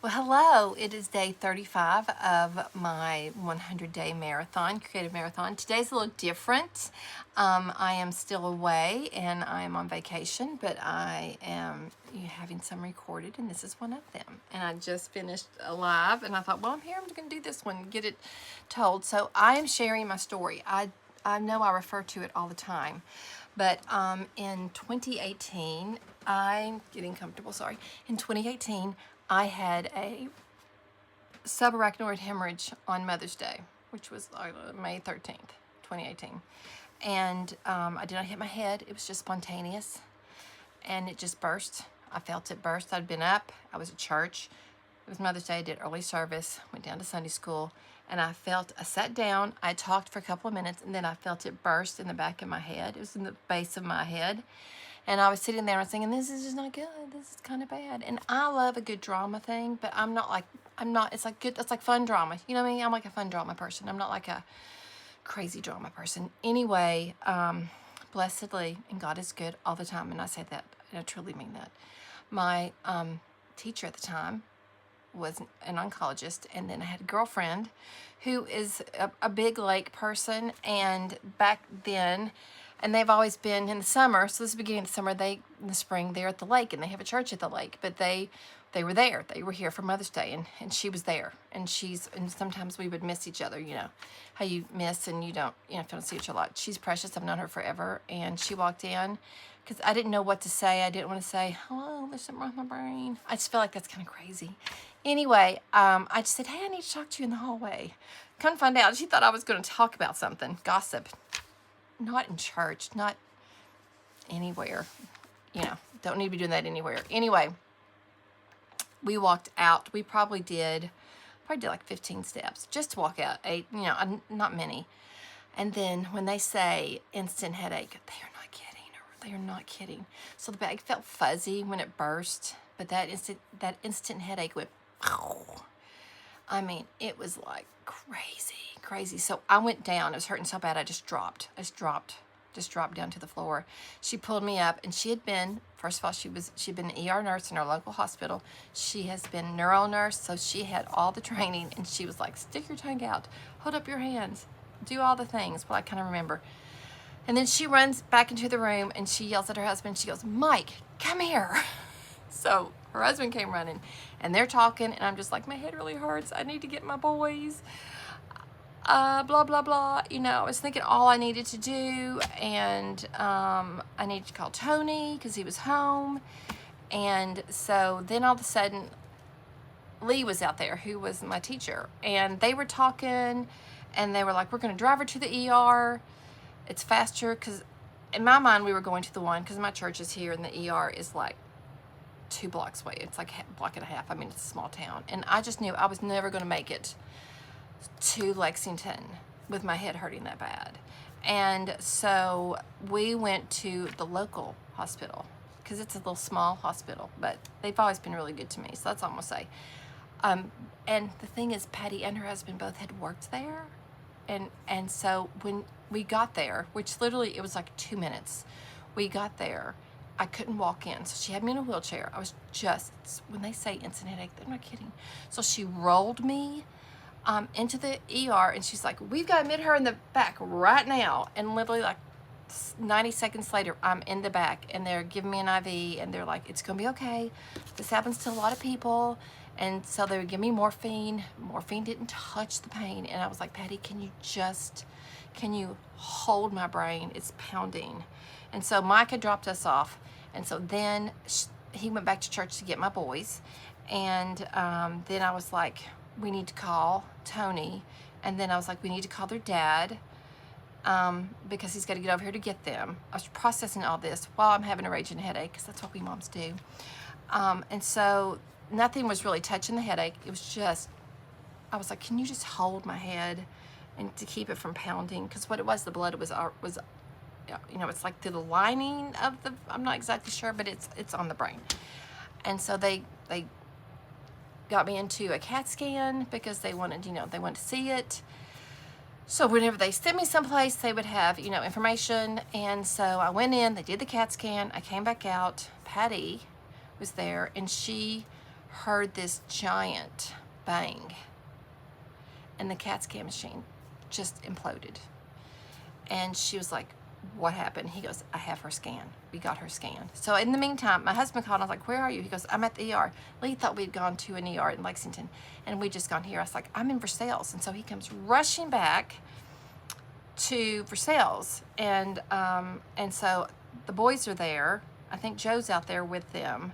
Well, hello. It is day 35 of my 100-day marathon, creative marathon. Today's a little different. I am still away and I am on vacation, but I am having some recorded, and this is one of them. And I just finished a live, and I thought, well, I'm here. I'm going to do this one, get it told. So I am sharing my story. I know I refer to it all the time, but in 2018, I'm getting comfortable. Sorry. In 2018. I had a subarachnoid hemorrhage on Mother's Day, which was May 13th, 2018. And I did not hit my head. It was just spontaneous. And it just burst. I felt it burst. I'd been up. I was at church. It was Mother's Day. I did early service. Went down to Sunday school. And I sat down. I talked for a couple of minutes. And then I felt it burst in the back of my head. It was in the base of my head. And I was sitting there and thinking, this is just not good. This is kind of bad. And I love a good drama thing, but it's like fun drama. You know what I mean? I'm like a fun drama person. I'm not like a crazy drama person. Anyway, blessedly, and God is good all the time. And I say that, and I truly mean that. My teacher at the time was an oncologist, and then I had a girlfriend who is a big lake person, and back then, and they've always been in the summer, so this is the beginning of the summer, in the spring, they're at the lake, and they have a church at the lake, but they were there. They were here for Mother's Day, and she was there, and sometimes we would miss each other, how you miss and you don't, if you don't see each other a lot. She's precious. I've known her forever, and she walked in, because I didn't know what to say. I didn't want to say, hello, there's something wrong with my brain. I just feel like that's kind of crazy. Anyway, I just said, hey, I need to talk to you in the hallway. Come find out, she thought I was going to talk about something, gossip. Not in church, not anywhere. Don't need to be doing that anywhere. Anyway, we walked out. We probably did like 15 steps just to walk out. 8, not many. And then when they say instant headache, they are not kidding. They are not kidding. So the bag felt fuzzy when it burst, but that instant headache went. I mean, it was like crazy. So I went down. It was hurting so bad, I just dropped down to the floor. She pulled me up, and she had been, first of all, she'd been an ER nurse in our local hospital. She has been neuro nurse, so she had all the training, and she was like, stick your tongue out, hold up your hands, do all the things. Well, I kind of remember. And then she runs back into the room, and she yells at her husband. She goes, Mike, come here. So her husband came running, and they're talking, and I'm just like, my head really hurts. I need to get my boys. Blah, blah, blah. I was thinking all I needed to do, and I needed to call Tony because he was home. And so then all of a sudden, Lee was out there, who was my teacher, and they were talking, and they were like, we're going to drive her to the ER. It's faster, because in my mind, we were going to the one, because my church is here, and the ER is like 2 blocks away. It's like a block and a half. I mean, it's a small town. And I just knew I was never going to make it to Lexington with my head hurting that bad. And so we went to the local hospital, because it's a little small hospital, but they've always been really good to me. So that's all I'm going to say. And the thing is, Patty and her husband both had worked there. And so when we got there, which literally, it was like 2 minutes, we got there, I couldn't walk in. So she had me in a wheelchair. I was just, when they say instant headache, they're not kidding. So she rolled me into the ER, and she's like, we've got to admit her in the back right now. And literally like 90 seconds later, I'm in the back, and they're giving me an IV, and they're like, it's going to be okay. This happens to a lot of people. And so they would give me morphine. Morphine didn't touch the pain. And I was like, Patty, can you hold my brain? It's pounding. And so Mike had dropped us off. And so then he went back to church to get my boys. And then I was like, we need to call Tony. And then I was like, we need to call their dad, because he's got to get over here to get them. I was processing all this while I'm having a raging headache, because that's what we moms do. And so nothing was really touching the headache. It was just, I was like, can you just hold my head and to keep it from pounding? Because what it was, the blood was it's like through the lining of the, I'm not exactly sure, but it's on the brain. And so they got me into a CAT scan, because they wanted to see it. So whenever they sent me someplace, they would have, information. And so I went in, they did the CAT scan, I came back out, Patty was there, and heard this giant bang, and the CAT scan machine just imploded. And she was like, what happened? He goes, I have her scan. We got her scan. So in the meantime, my husband called and I was like, where are you? He goes, I'm at the ER. Lee thought we'd gone to an ER in Lexington and we'd just gone here. I was like, I'm in Versailles. And so he comes rushing back to Versailles. And so the boys are there. I think Joe's out there with them.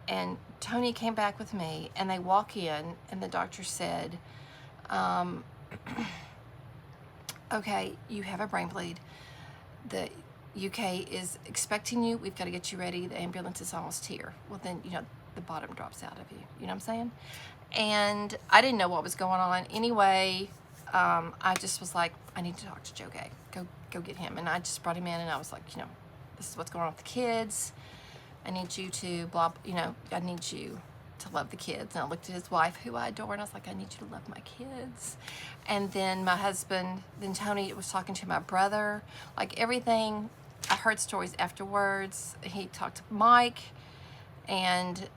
And Tony came back with me and they walk in and the doctor said, okay, you have a brain bleed. The UK is expecting you. We've got to get you ready. The ambulance is almost here. Well, then, the bottom drops out of you. You know what I'm saying? And I didn't know what was going on. Anyway, I just was like, I need to talk to Joe Gay. Go get him. And I just brought him in and I was like, this is what's going on with the kids. I need you to I need you to love the kids. And I looked at his wife, who I adore, and I was like, I need you to love my kids. And then my husband, then Tony was talking to my brother, like everything. I heard stories afterwards. He talked to Mike and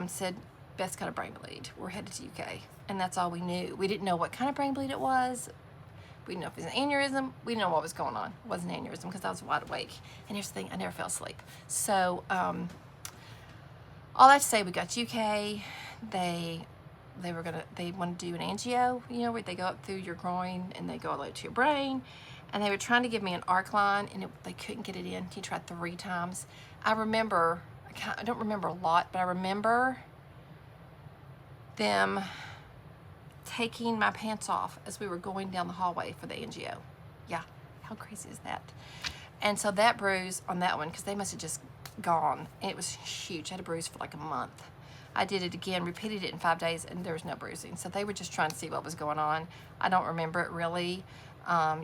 said, Beth's got a brain bleed. We're headed to UK. And that's all we knew. We didn't know what kind of brain bleed it was. We didn't know if it was an aneurysm. We didn't know what was going on. It wasn't an aneurysm because I was wide awake. And here's the thing, I never fell asleep. So all that to say, we got to UK. They want to do an angio, where they go up through your groin and they go all the way to your brain. And they were trying to give me an arc line and they couldn't get it in. He tried 3 times. I don't remember a lot, but I remember them taking my pants off as we were going down the hallway for the angio. Yeah, how crazy is that? And so that bruise on that one, because they must have just gone, and it was huge. I had a bruise for like a month. I did it again, repeated it in 5 days, and there was no bruising. So they were just trying to see what was going on. I don't remember it really.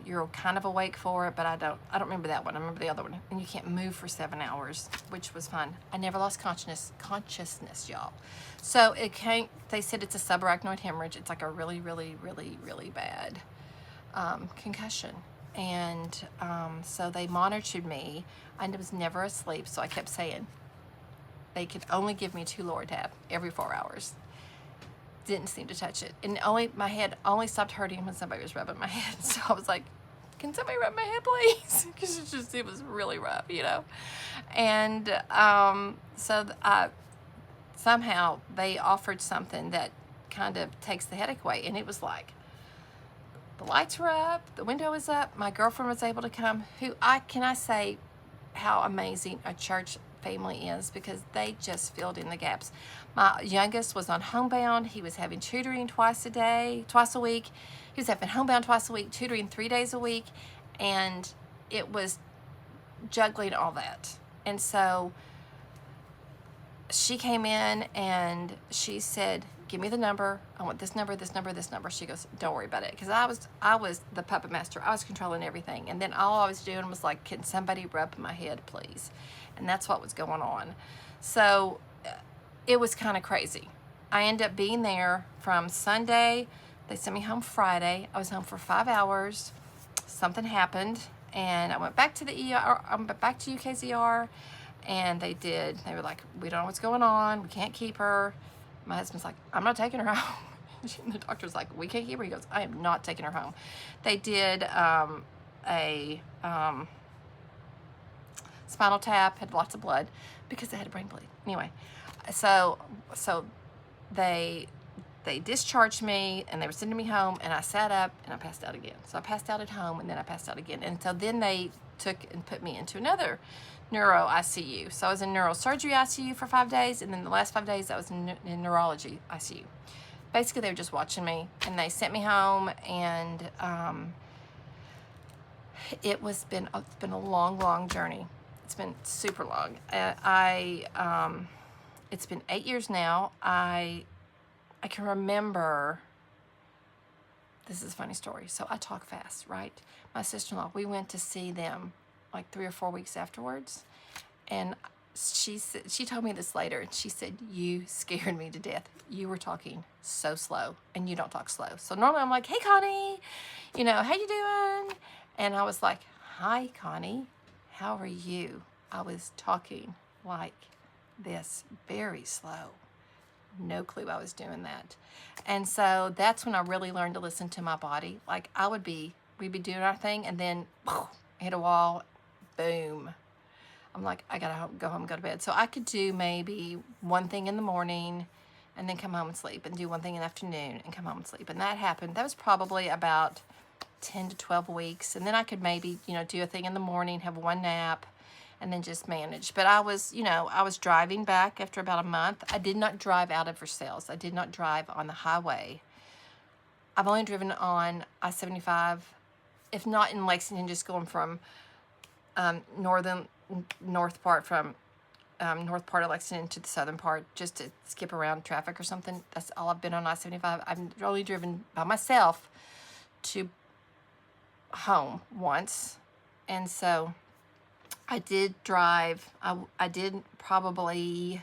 You're kind of awake for it, but I don't remember that one. I remember the other one. And you can't move for 7 hours, which was fun. I never lost consciousness, y'all. So they said it's a subarachnoid hemorrhage. It's like a really, really, really, really bad concussion. And so they monitored me. I was never asleep, so I kept saying, they could only give me 2 Loratab every 4 hours. Didn't seem to touch it. And my head only stopped hurting when somebody was rubbing my head. So I was like, can somebody rub my head, please? Because it was really rough, And somehow they offered something that kind of takes the headache away. And it was like, the lights were up, the window was up, my girlfriend was able to come, can I say how amazing a church family is, because they just filled in the gaps. My youngest was on homebound. He was having tutoring twice a week. He was having homebound twice a week, tutoring 3 days a week, and it was juggling all that. And so she came in and she said, give me the number. I want this number, this number, this number. She goes, don't worry about it. Because I was the puppet master. I was controlling everything. And then all I was doing was like, can somebody rub my head, please? And that's what was going on. So it was kind of crazy. I ended up being there from Sunday. They sent me home Friday. I was home for 5 hours. Something happened. And I went back to the ER. I went back to UK's ER. And they were like, we don't know what's going on. We can't keep her. My husband's like, I'm not taking her home. The doctor's like, we can't keep her. He goes, I am not taking her home. They did a spinal tap, had lots of blood because they had a brain bleed. Anyway, so they discharged me and they were sending me home, and I sat up and I passed out again. So I passed out at home and then I passed out again. And so then they took and put me into another neuro ICU. So I was in neurosurgery ICU for 5 days, and then the last 5 days I was in neurology ICU. Basically, they were just watching me, and they sent me home, and it's been a long journey. It's been super long. It's been 8 years now. I can remember. This is a funny story. So I talk fast, right? My sister-in-law, we went to see them like 3 or 4 weeks afterwards, and she told me this later, and she said, you scared me to death. You were talking so slow, and you don't talk slow. So normally I'm like, hey, Connie, how you doing? And I was like, hi, Connie, how are you? I was talking like this, very slow. no clue I was doing that. And so that's when I really learned to listen to my body. Like we'd be doing our thing and then hit a wall, boom. I'm like, I gotta go home and go to bed. So I could do maybe one thing in the morning and then come home and sleep, and do one thing in the afternoon and come home and sleep. And that happened. That was probably about 10 to 12 weeks. And then I could maybe, do a thing in the morning, have one nap, and then just manage. But I was driving back after about a month. I did not drive out of Versailles. I did not drive on the highway. I've only driven on I-75, if not in Lexington, just going from north part of Lexington to the southern part, just to skip around traffic or something. That's all I've been on I-75. I've only driven by myself to home once. And so I did drive. I did probably,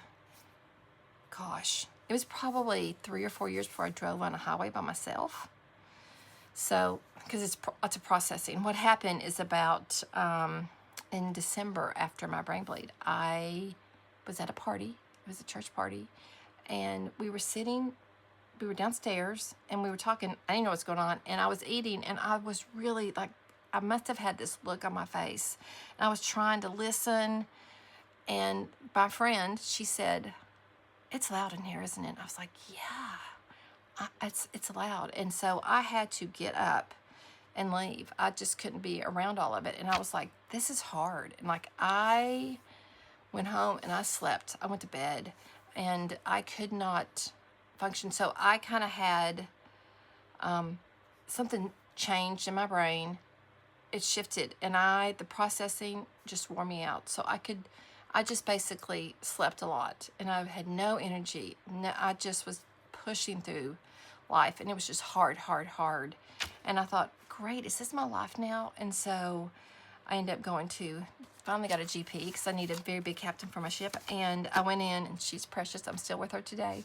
it was probably 3 or 4 years before I drove on a highway by myself. So, because it's a processing. What happened is about in December after my brain bleed, I was at a party. It was a church party, and we were downstairs and we were talking. I didn't know what's going on, and I was eating, and I was really like, I must have had this look on my face, and I was trying to listen. And my friend, she said, "It's loud in here, isn't it?" I was like, "Yeah, it's loud." And so I had to get up and leave. I just couldn't be around all of it. And I was like, this is hard. And like, I went home and I slept. I went to bed and I could not function. So I kind of had something changed in my brain. It shifted, and the processing just wore me out. So I just basically slept a lot, and I had no energy. No, I just was pushing through life, and it was just hard. And I thought, great, is this my life now? And so I ended up finally got a GP because I needed a very big captain for my ship. And I went in, and she's precious. I'm still with her today.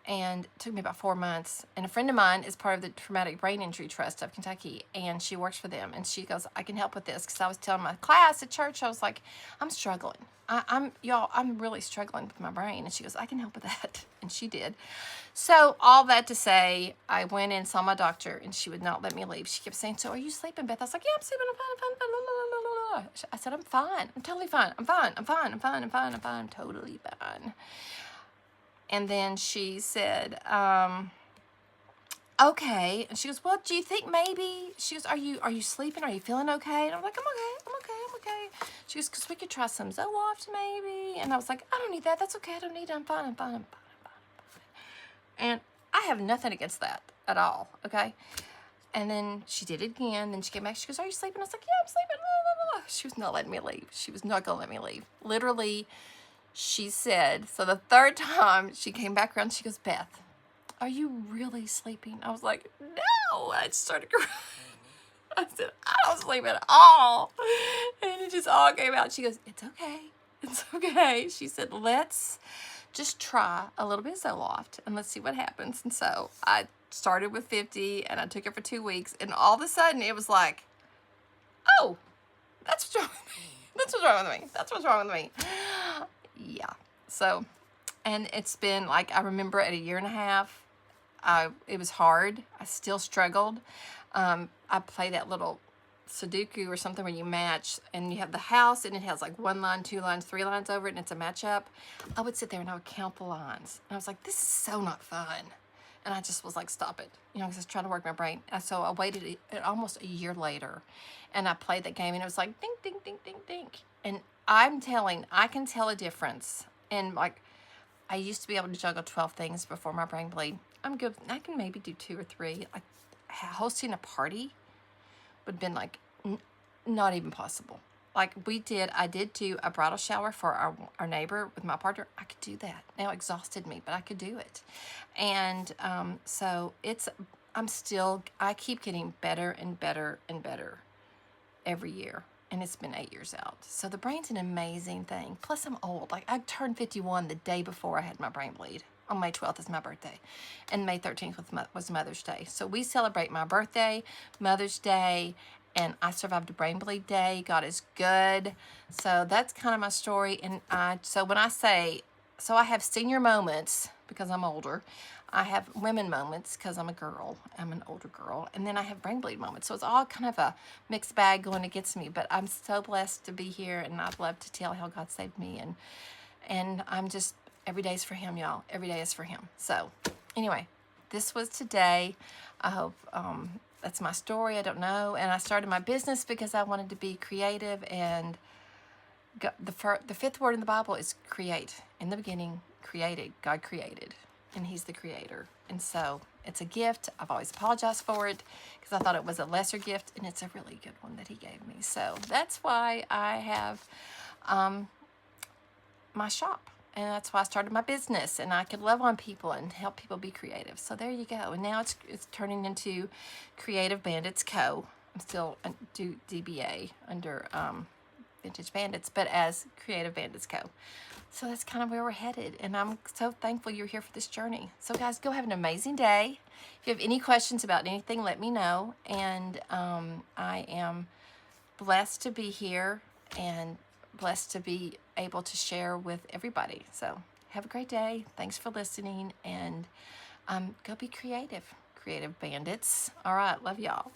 And it took me about 4 months. And a friend of mine is part of the Traumatic Brain Injury Trust of Kentucky, and she works for them. And she goes, I can help with this, because I was telling my class at church, I was like, I'm struggling. I'm really struggling with my brain. And she goes, I can help with that. And she did. So all that to say, I went in, saw my doctor, and she would not let me leave. She kept saying, so are you sleeping, Beth? I was like, yeah, I'm sleeping. I'm fine. I said, I'm fine. I'm totally fine. I'm fine. I'm totally fine. And then she said, okay. And she goes, well, do you think maybe, she goes, are you sleeping? Are you feeling okay? And I'm like, I'm okay. She goes, because we could try some Zoloft maybe. And I was like, I don't need that. That's okay. I don't need it. I'm fine. And I have nothing against that at all, okay? And then she did it again. Then she came back. She goes, are you sleeping? I was like, yeah, I'm sleeping. Blah, blah, blah. She was not letting me leave. She was not going to let me leave. Literally, she said, so the third time she came back around, she goes, Beth, are you really sleeping? I was like, no. I started crying. I said, I don't sleep at all. And it just all came out. She goes, it's okay. It's okay. She said, let's just try a little bit of Zoloft and let's see what happens. And so I started with 50 and I took it for 2 weeks. And all of a sudden it was like, oh, that's what's wrong with me. That's what's wrong with me. Yeah. So, and it's been like, I remember at 1.5 years, it was hard. I still struggled. I play that little Sudoku or something where you match, and you have the house and it has like 1 line, 2 lines, 3 lines over it, and it's a matchup. I would sit there and I would count the lines. And I was like, this is so not fun. And I just was like, stop it. Because I was trying to work my brain. And so I waited almost 1 year later, and I played that game, and it was like, ding, ding, ding, ding, ding. And I can tell a difference. And like, I used to be able to juggle 12 things before my brain bleed. I'm good. I can maybe do 2 or 3. Like, hosting a party would have been like not even possible. Like I did do a bridal shower for our neighbor with my partner. I could do that. Now it exhausted me, but I could do it. And so I keep getting better and better and better every year. And it's been 8 years out. So the brain's an amazing thing. Plus I'm old. Like I turned 51 the day before I had my brain bleed. On May 12th is my birthday. And May 13th was Mother's Day. So we celebrate my birthday, Mother's Day, and I survived a brain bleed day. God is good. So that's kind of my story. And so when I say, I have senior moments because I'm older. I have women moments because I'm a girl. I'm an older girl. And then I have brain bleed moments. So it's all kind of a mixed bag going against me. But I'm so blessed to be here, and I'd love to tell how God saved me. And I'm just, every day is for him, y'all. Every day is for him. So anyway, this was today. I hope that's my story. I don't know. And I started my business because I wanted to be creative. And the fifth word in the Bible is create. In the beginning, created. God created. And he's the creator. And so it's a gift. I've always apologized for it because I thought it was a lesser gift. And it's a really good one that he gave me. So that's why I have my shop, and that's why I started my business, and I could love on people and help people be creative. So there you go. And now it's turning into Creative Bandits Co. I'm still do DBA under Vintage Bandits, but as Creative Bandits Co. So that's kind of where we're headed, and I'm so thankful you're here for this journey. So guys, go have an amazing day. If you have any questions about anything, let me know. And I am blessed to be here and blessed to be able to share with everybody. So have a great day. Thanks for listening, and go be creative, Creative Bandits. All right, love y'all.